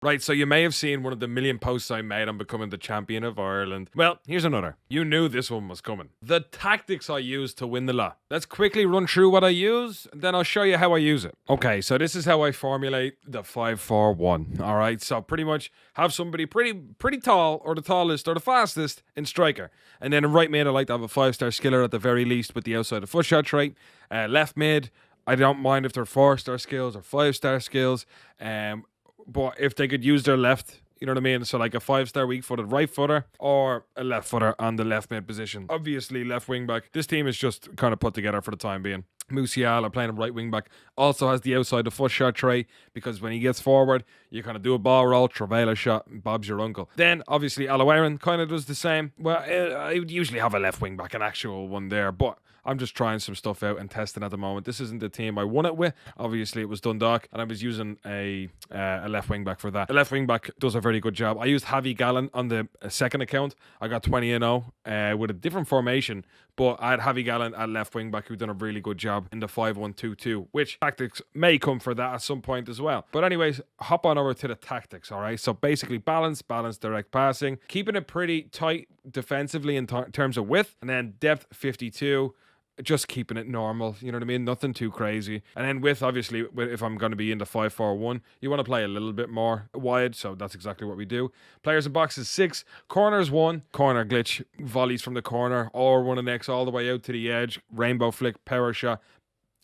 Right, so you may have seen one of the million posts I made on becoming the champion of Ireland. Well, here's another. You knew this one was coming. The tactics I use to win the lot. Let's quickly run through what I use, and then I'll show you how I use it. Okay, so this is how I formulate the 5-4-1. All right, so pretty much have somebody pretty tall, or the tallest, or the fastest in striker. And then in right mid, I like to have a 5-star skiller at the very least with the outside of foot shot trait. Left mid, I don't mind if they're 4-star skills or 5-star skills. But if they could use their left, you know what I mean? So like a 5-star weak-footed right footer or a left footer on the left mid position. Obviously, left wing back. This team is just kind of put together for the time being. Musiala playing a right wing back also has the outside of foot shot tray because when he gets forward, you kind of do a ball roll, travail a shot, and Bob's your uncle. Then obviously Alowaran kind of does the same. Well, I would usually have a left wing back, an actual one there, but I'm just trying some stuff out and testing at the moment. This isn't the team I won it with. Obviously, it was Dundalk, and I was using a left wing back for that. The left wing back does a very good job. I used Javi Gallen on the second account. I got 20-0 with a different formation, but I had Javi Gallen at left wing back who done a really good job in the 5-1-2-2, which tactics may come for that at some point as well. But anyways, hop on over to the tactics, all right? So basically balance, direct passing, keeping it pretty tight defensively in terms of width, and then depth 52. Just keeping it normal, you know what I mean? Nothing too crazy. And then width, obviously, if I'm going to be into 5-4-1, you want to play a little bit more wide, so that's exactly what we do. Players in boxes 6, corners 1, corner glitch, volleys from the corner, or 1-X all the way out to the edge, rainbow flick, power shot,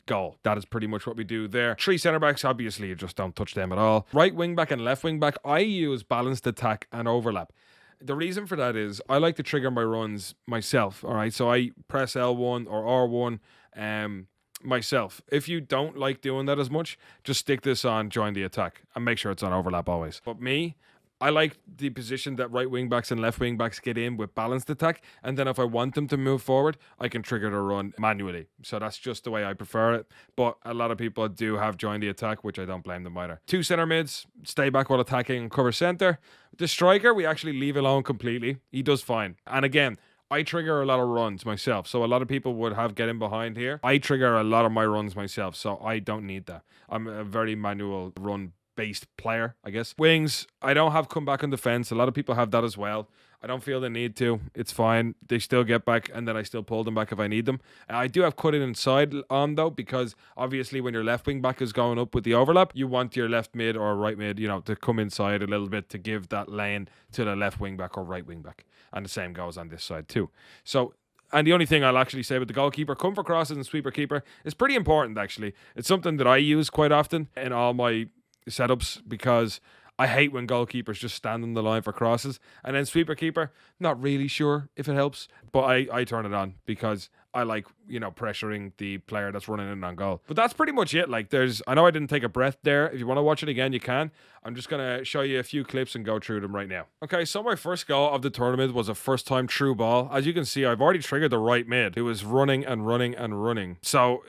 goal. That is pretty much what we do there. 3 centre backs, obviously, you just don't touch them at all. Right wing back and left wing back, I use balanced attack and overlap. The reason for that is I like to trigger my runs myself, all right? So I press L1 or R1 myself. If you don't like doing that as much, just stick this on, join the attack, and make sure it's on overlap always. But me, I like the position that right wing backs and left wing backs get in with balanced attack, and then if I want them to move forward, I can trigger the run manually. So that's just the way I prefer it. But a lot of people do have joined the attack, which I don't blame them either. 2 centre mids, stay back while attacking and cover centre. The striker, we actually leave alone completely. He does fine. And again, I trigger a lot of runs myself. So a lot of people would have get in behind here. I trigger a lot of my runs myself, so I don't need that. I'm a very manual run based player, I guess. Wings, I don't have come back on defense. A lot of people have that as well. I don't feel the need to. It's fine. They still get back, and then I still pull them back if I need them. I do have cut it inside on, though, because obviously when your left wing back is going up with the overlap, you want your left mid or right mid, to come inside a little bit to give that lane to the left wing back or right wing back. And the same goes on this side too. So, and the only thing I'll actually say with the goalkeeper, come for crosses and sweeper keeper, is pretty important, actually. It's something that I use quite often in all my setups because I hate when goalkeepers just stand on the line for crosses. And then sweeper keeper, not really sure if it helps, but I turn it on because I like, pressuring the player that's running in on goal. But that's pretty much it. I know I didn't take a breath there. If you want to watch it again, you can. I'm just going to show you a few clips and go through them right now. Okay, so my first goal of the tournament was a first time through ball. As you can see, I've already triggered the right mid. It was running and running and running. So,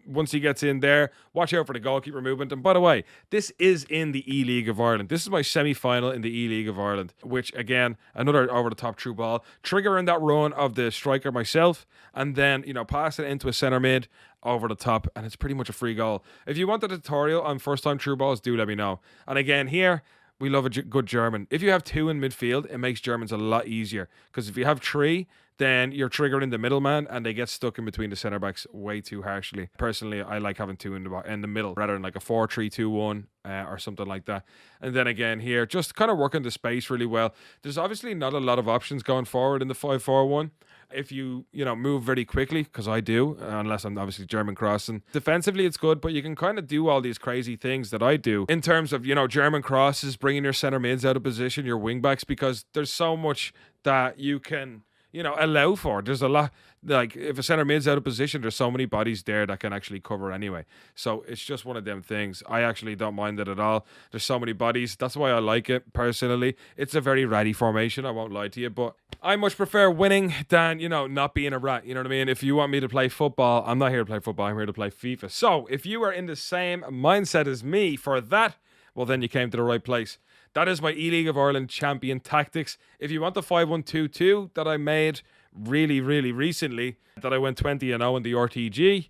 once he gets in there, watch out for the goalkeeper movement. And by the way, this is in the E-League of Ireland. This is my semi-final in the E-League of Ireland, which again, another over the top through ball. Triggering that run of the striker myself, and then, pass it into a centre mid over the top, and it's pretty much a free goal. If you want a tutorial on first time through balls, do let me know. And again, here we love a good German. If you have 2 in midfield, it makes Germans a lot easier, because if you have 3, then you're triggering the middleman and they get stuck in between the centre backs way too harshly. Personally, I like having 2 in the middle rather than like a 4-3-2-1 or something like that. And then again here, just kind of working the space really well. There's obviously not a lot of options going forward in the 5-4-1. If you move very quickly, because I do, unless I'm obviously German crossing. Defensively, it's good, but you can kind of do all these crazy things that I do in terms of, German crosses, bringing your center mids out of position, your wing backs, because there's so much that you can allow for. There's a lot, like if a center mid's out of position, there's so many bodies there that can actually cover anyway. So it's just one of them things. I actually don't mind it at all. There's so many bodies. That's why I like it personally. It's a very ratty formation, I won't lie to you, but I much prefer winning than, not being a rat. You know what I mean? If you want me to play football, I'm not here to play football. I'm here to play FIFA. So if you are in the same mindset as me for that, well, then you came to the right place. That is my E-League of Ireland champion tactics. If you want the 5-1-2-2 that I made really, really recently, that I went 20-0 in the RTG,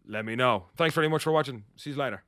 let me know. Thanks very much for watching. See you later.